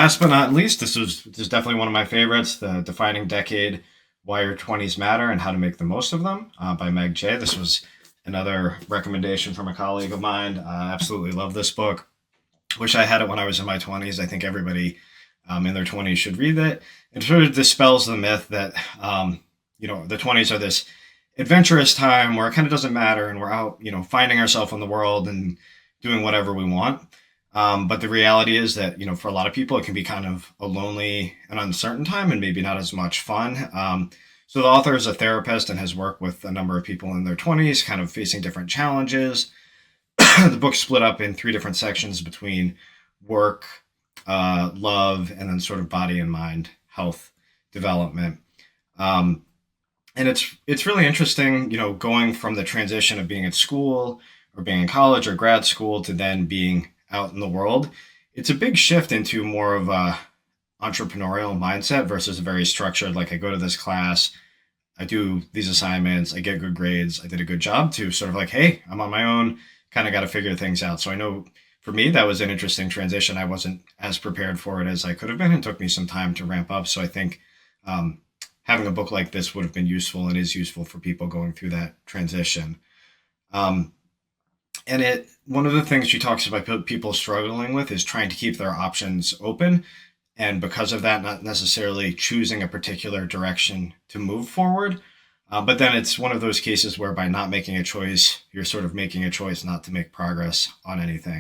last but not least, this is definitely one of my favorites, The Defining Decade, Why Your Twenties Matter and How to Make the Most of Them by Meg Jay. This was another recommendation from a colleague of mine. I absolutely love this book. Wish I had it when I was in my 20s. I think everybody in their 20s should read it. It sort of dispels the myth that, the 20s are this adventurous time where it kind of doesn't matter and we're out, finding ourselves in the world and doing whatever we want. But the reality is that, for a lot of people, it can be kind of a lonely and uncertain time and maybe not as much fun. So the author is a therapist and has worked with a number of people in their 20s, kind of facing different challenges. The book's split up in three different sections between work, love, and then sort of body and mind health development. And it's really interesting, going from the transition of being at school or being in college or grad school to then being out in the world. It's a big shift into more of a entrepreneurial mindset versus a very structured, like I go to this class, I do these assignments, I get good grades, I did a good job, to sort of like, hey, I'm on my own, kind of got to figure things out. So I know for me, that was an interesting transition. I wasn't as prepared for it as I could have been and took me some time to ramp up. So I think having a book like this would have been useful and is useful for people going through that transition. And one of the things she talks about people struggling with is trying to keep their options open. And because of that, not necessarily choosing a particular direction to move forward. But then it's one of those cases where by not making a choice, you're sort of making a choice not to make progress on anything.